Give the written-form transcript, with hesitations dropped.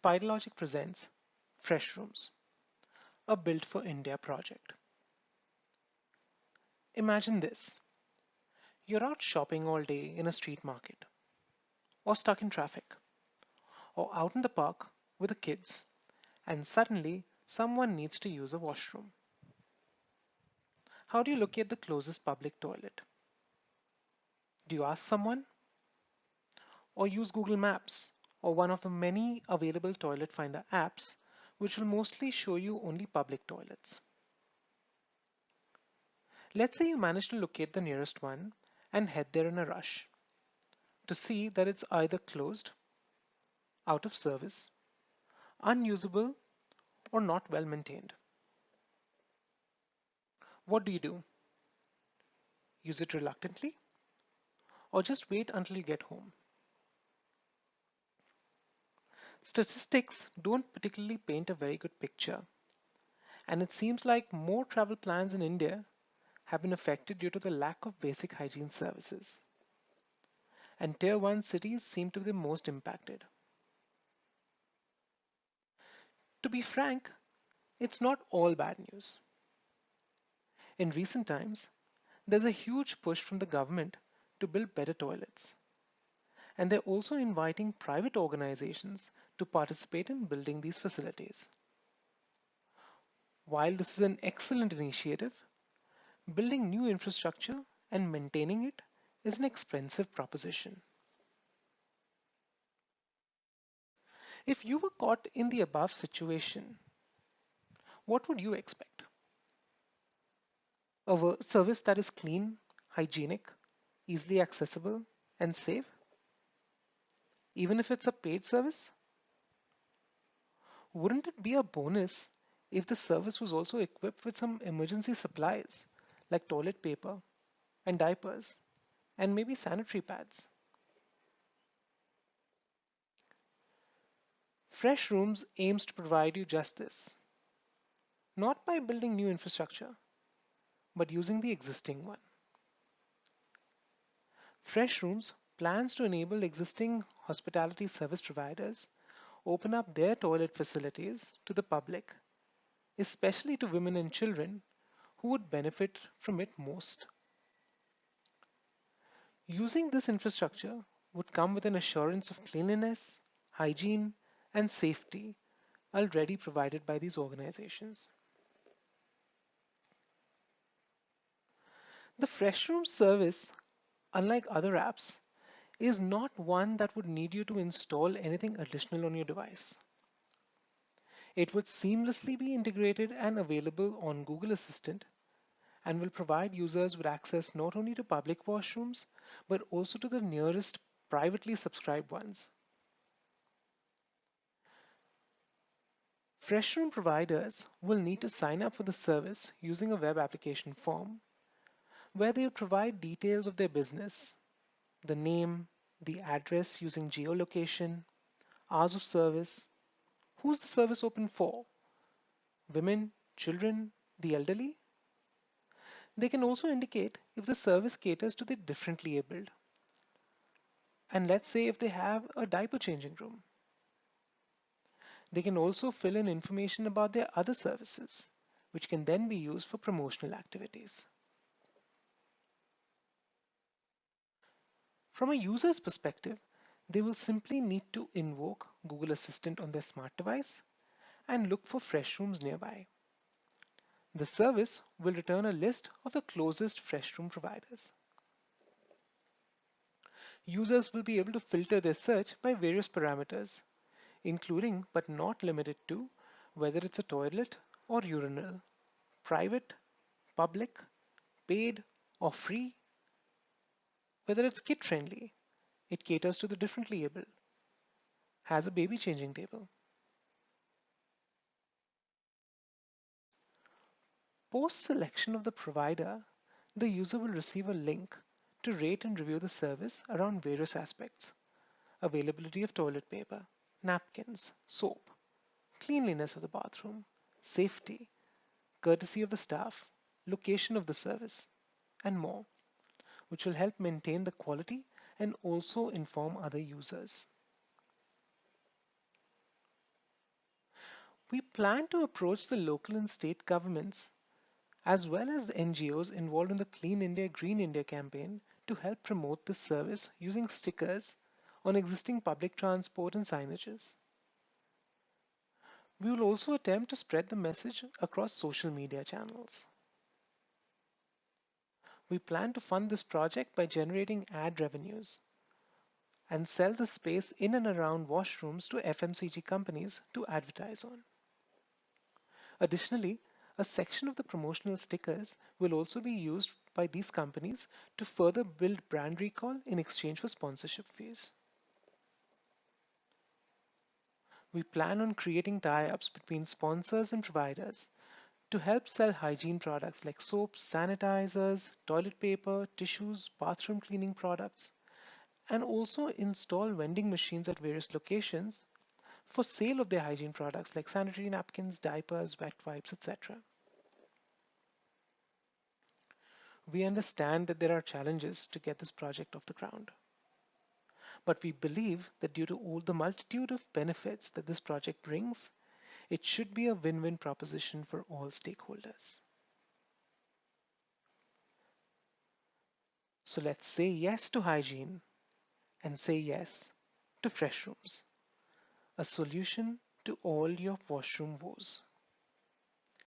Spiderlogic presents Freshrooms, a Built for India project. Imagine this: you're out shopping all day in a street market, or stuck in traffic, or out in the park with the kids, and suddenly someone needs to use a washroom. How do you locate the closest public toilet? Do you ask someone? Or use Google Maps, or one of the many available toilet finder apps, which will mostly show you only public toilets? Let's say you manage to locate the nearest one and head there in a rush to see that it's either closed, out of service, unusable, or not well maintained. What do you do? Use it reluctantly, or just wait until you get home? Statistics don't particularly paint a very good picture, and it seems like more travel plans in India have been affected due to the lack of basic hygiene services, and Tier 1 cities seem to be the most impacted. To be frank, it's not all bad news. In recent times, there's a huge push from the government to build better toilets, and they're also inviting private organizations to participate in building these facilities. While this is an excellent initiative, building new infrastructure and maintaining it is an expensive proposition. If you were caught in the above situation, what would you expect? A service that is clean, hygienic, easily accessible, and safe, even if it's a paid service? Wouldn't it be a bonus if the service was also equipped with some emergency supplies like toilet paper and diapers and maybe sanitary pads? Fresh Rooms aims to provide you just this, not by building new infrastructure, but using the existing one. Fresh Rooms plans to enable existing hospitality service providers open up their toilet facilities to the public, especially to women and children who would benefit from it most. Using this infrastructure would come with an assurance of cleanliness, hygiene, and safety already provided by these organizations. The Freshrooms service, unlike other apps, is not one that would need you to install anything additional on your device. It would seamlessly be integrated and available on Google Assistant and will provide users with access not only to public washrooms but also to the nearest privately subscribed ones. Freshroom providers will need to sign up for the service using a web application form where they will provide details of their business, the name, the address using geolocation, hours of service, who's the service open for, women, children, the elderly. They can also indicate if the service caters to the differently abled. And let's say if they have a diaper changing room. They can also fill in information about their other services, which can then be used for promotional activities. From a user's perspective, they will simply need to invoke Google Assistant on their smart device and look for fresh rooms nearby. The service will return a list of the closest fresh room providers. Users will be able to filter their search by various parameters, including but not limited to whether it's a toilet or urinal, private, public, paid, or free, whether it's kid friendly, it caters to the differently able, has a baby changing table. Post selection of the provider, the user will receive a link to rate and review the service around various aspects: availability of toilet paper, napkins, soap, cleanliness of the bathroom, safety, courtesy of the staff, location of the service, and more, which will help maintain the quality and also inform other users. We plan to approach the local and state governments as well as NGOs involved in the Clean India, Green India campaign to help promote this service using stickers on existing public transport and signages. We will also attempt to spread the message across social media channels. We plan to fund this project by generating ad revenues and sell the space in and around washrooms to FMCG companies to advertise on. Additionally, a section of the promotional stickers will also be used by these companies to further build brand recall in exchange for sponsorship fees. We plan on creating tie-ups between sponsors and providers to help sell hygiene products like soaps, sanitizers, toilet paper, tissues, bathroom cleaning products, and also install vending machines at various locations for sale of their hygiene products like sanitary napkins, diapers, wet wipes, etc. We understand that there are challenges to get this project off the ground, but we believe that due to all the multitude of benefits that this project brings, it should be a win-win proposition for all stakeholders. So let's say yes to hygiene and say yes to Freshrooms, a solution to all your washroom woes.